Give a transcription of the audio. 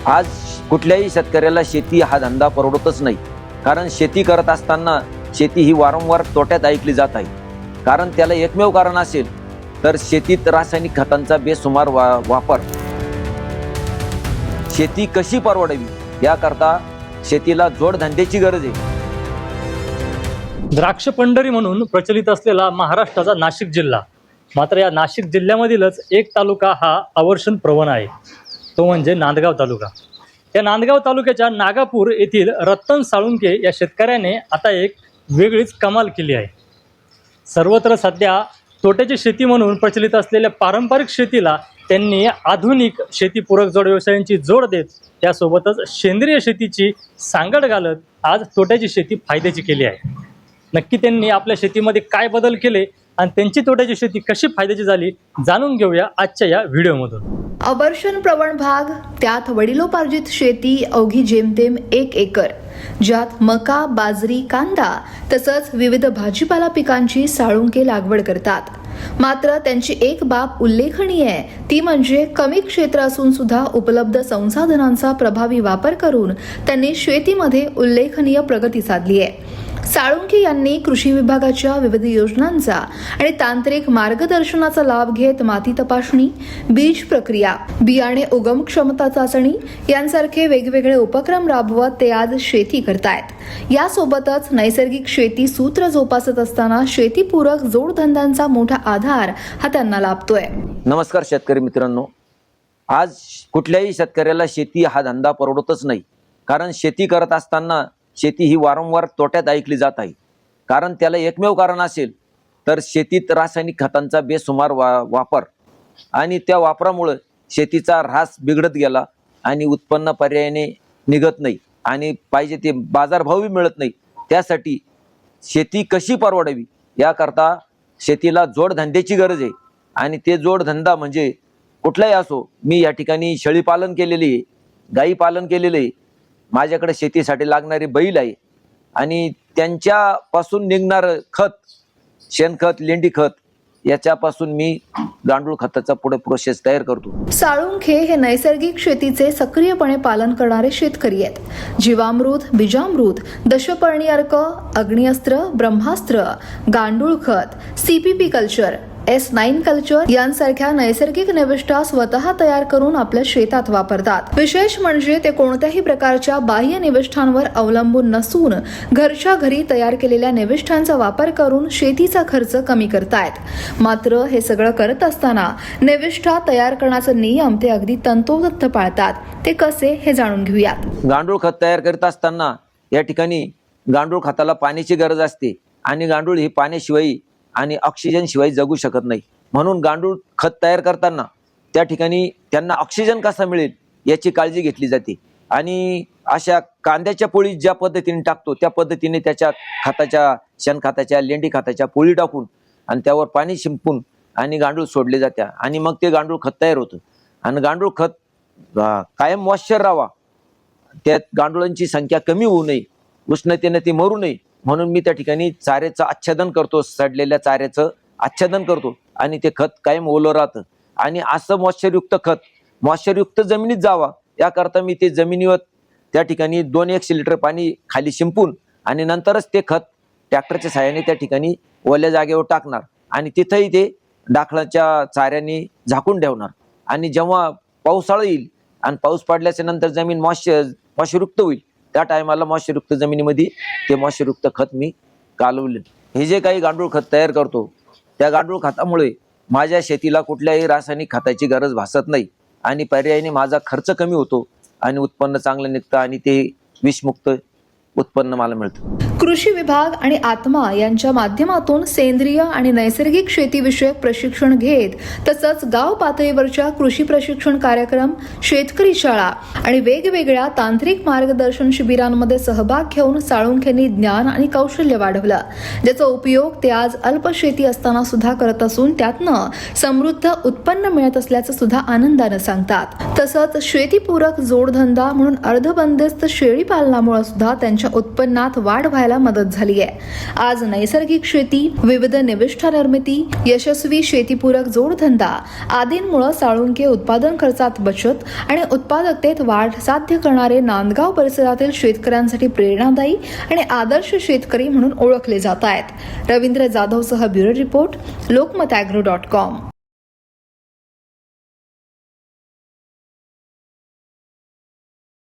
आज कुठल्याही शेतकऱ्याला शेती हा धंदा परवडतच नाही. कारण शेती करत असताना शेती ही वारंवार तोट्यात ऐकली जात आहे. कारण त्याला एकमेव कारण असेल तर शेतीत रासायनिक खतांचा बेसुमार वापर. शेती कशी परवडावी याकरता शेतीला जोडधंद्याची गरज आहे. द्राक्ष पंढरी म्हणून प्रचलित असलेला महाराष्ट्राचा नाशिक जिल्हा, मात्र या नाशिक जिल्ह्यामधीलच एक तालुका हा आवर्षण प्रवण आहे, तो म्हणजे नांदगाव तालुका. या नांदगाव तालुक्याच्या नागापूर येथील रतन साळुंखे या शेतकऱ्याने आता एक वेगळीच कमाल केली आहे. सर्वत्र सध्या तोट्याची शेती म्हणून प्रचलित असलेल्या पारंपरिक शेतीला त्यांनी आधुनिक शेतीपूरक जोड व्यवसायांची जोड देत त्यासोबतच सेंद्रिय शेतीची सांगड घालत आज तोट्याची शेती फायद्याची केली आहे. नक्की त्यांनी आपल्या शेतीमध्ये काय बदल केले आणि त्यांची तोट्याची शेती कशी फायद्याची झाली जाणून घेऊया आजच्या या व्हिडिओमधून. आवर्षण प्रवण भाग, त्यात वडिलोपार्जित शेती अवघी जेमतेम 1 एकर, ज्यात मका, बाजरी, कांदा तसंच विविध भाजीपाला पिकांची साळुंखे लागवड करतात. मात्र त्यांची एक बाब उल्लेखनीय आहे, ती म्हणजे कमी क्षेत्र असून सुद्धा उपलब्ध संसाधनांचा प्रभावी वापर करून त्यांनी शेतीमध्ये उल्लेखनीय प्रगती साधली आहे. साळुंखे यांनी कृषी विभागाच्या विविध योजनांचा आणि तांत्रिक मार्गदर्शनाचा लाभ घेत माती तपासणी, बीज प्रक्रिया, बियाणे उगम क्षमता चाचणी यांसारखे वेगवेगळे उपक्रम राबवत ते आज शेती करतायत. यासोबतच नैसर्गिक शेती सूत्र जोपासत असताना शेतीपूरक जोडधंद्यांचा मोठा आधार हा त्यांना लाभतोय. नमस्कार शेतकरी मित्रांनो. आज कुठल्याही शेतकऱ्याला शेती हा धंदा परवडतच नाही. कारण शेती करत असताना शेती ही वारंवार तोट्यात ऐकली जात आहे. कारण त्याला एकमेव कारण असेल तर शेतीत रासायनिक खतांचा बेसुमार वापर आणि त्या वापरामुळे शेतीचा ऱ्हास बिघडत गेला आणि उत्पन्न पर्यायाने निघत नाही आणि पाहिजे ते बाजारभावही मिळत नाही. त्यासाठी शेती कशी परवडावी याकरता शेतीला जोडधंद्याची गरज आहे. आणि ते जोडधंदा म्हणजे कुठलाही असो. मी या ठिकाणी शेळी पालन केलेली आहे, गाई पालन केलेलं आहे, माझ्याकडे शेतीसाठी लागणारी बैल आहे आणि त्यांच्यापासून निघणारं खत, शेणखत, लेंडी खत याच्यापासून मी गांडूळ खताचा पुढे प्रोसेस तयार करतो. साळुंखे हे नैसर्गिक शेतीचे सक्रियपणे पालन करणारे शेतकरी आहेत. जीवामृत, बीजामृत, दशपर्णी अर्क, अग्निअस्त्र, ब्रह्मास्त्र, गांडूळ खत, CPP कल्चर, S9 कल्चर यांसारख्या नैसर्गिक निविष्ठा स्वतः तयार करून आपल्या शेतात वापरतात. विशेष म्हणजे ते कोणत्याही प्रकारच्या बाह्य निविष्ठांवर अवलंबून नसून घरच्या घरी तयार केलेल्या निविष्ठांचा वापर करून शेतीचा खर्च कमी करतायत. मात्र हे सगळं करत असताना निविष्ठा तयार करण्याचे नियम ते अगदी तंतोतंत पाळतात. ते कसे हे जाणून घेऊयात. गांडूळ खत तयार करत असताना या ठिकाणी गांडूळ खताला पाण्याची गरज असते आणि गांडूळ ही पाण्याशिवाय आणि ऑक्सिजन शिवाय जगू शकत नाही. म्हणून गांडूळ खत तयार करताना त्या ठिकाणी त्यांना ऑक्सिजन कसा मिळेल याची काळजी घेतली जाते. आणि अशा कांद्याच्या पोळी ज्या पद्धतीने टाकतो त्या पद्धतीने त्याच्या खताच्या, शेणखताच्या, लेंडी खताच्या पोळी टाकून आणि त्यावर पाणी शिंपून आणि गांडूळ सोडले जाते आणि मग ते गांडूळ खत तयार होतं. आणि गांडूळ खत कायम मॉइश्चर राहावा, त्यात गांडुळांची संख्या कमी होऊ नये, उष्णतेने ती मरू नये म्हणून मी त्या ठिकाणी चाऱ्याचं आच्छादन करतो, सडलेल्या चाऱ्याचं आच्छादन करतो आणि ते खत कायम ओलं राहतं. आणि असं मॉइश्चरयुक्त खत मॉइश्चरयुक्त जमिनीत जावा याकरता मी ते जमिनीवर त्या ठिकाणी 2-1 लिटर पाणी खाली शिंपून आणि नंतरच ते खत ट्रॅक्टरच्या साहाय्याने त्या ठिकाणी ओल्या जागेवर टाकणार आणि तिथंही ते डाखळाच्या चाऱ्याने झाकून ठेवणार. आणि जेव्हा पावसाळा येईल आणि पाऊस पडल्याच्या नंतर जमीन मॉइश्चरयुक्त होईल त्या टायमाला मॉइश्चरयुक्त जमिनीमध्ये ते मॉइश्चरयुक्त खत मी कालवले. हे जे काही गांडूळ खत तयार करतो त्या गांडूळ खतामुळे माझ्या शेतीला कुठल्याही रासायनिक खताची गरज भासत नाही आणि पर्यायाने माझा खर्च कमी होतो आणि उत्पन्न चांगलं निघतं आणि ते विषमुक्त उत्पन्न मला मिळतं. कृषी विभाग आणि आत्मा यांच्या माध्यमातून सेंद्रिय आणि नैसर्गिक शेतीविषयक प्रशिक्षण घेत तसंच गाव पातळीवरच्या कृषी प्रशिक्षण कार्यक्रम, शेतकरी शाळा आणि वेगवेगळ्या तांत्रिक मार्गदर्शन शिबिरांमध्ये सहभाग घेऊन साळुंखेंनी ज्ञान आणि कौशल्य वाढवलं, ज्याचा उपयोग ते आज अल्प शेती असताना सुद्धा करत असून त्यातनं समृद्ध उत्पन्न मिळत असल्याचं सुद्धा आनंदानं सांगतात. तसंच शेतीपूरक जोडधंदा म्हणून अर्धबंदिस्त शेळी पालनामुळे सुद्धा त्यांच्या उत्पन्नात वाढ व्हायला मदत झाली आहे. आज नैसर्गिक शेती, विविध निविष्ठा निर्मिती, यशस्वी शेतीपूरक जोडधंदा आदींमुळे साळुंके उत्पादन खर्चात बचत आणि उत्पादकतेत वाढ साध्य करणारे नांदगाव परिसरातील शेतकऱ्यांसाठी प्रेरणादायी आणि आदर्श शेतकरी म्हणून ओळखले जात आहेत. रवींद्र जाधवसह ब्युरो रिपोर्ट, लोकमतagro.com.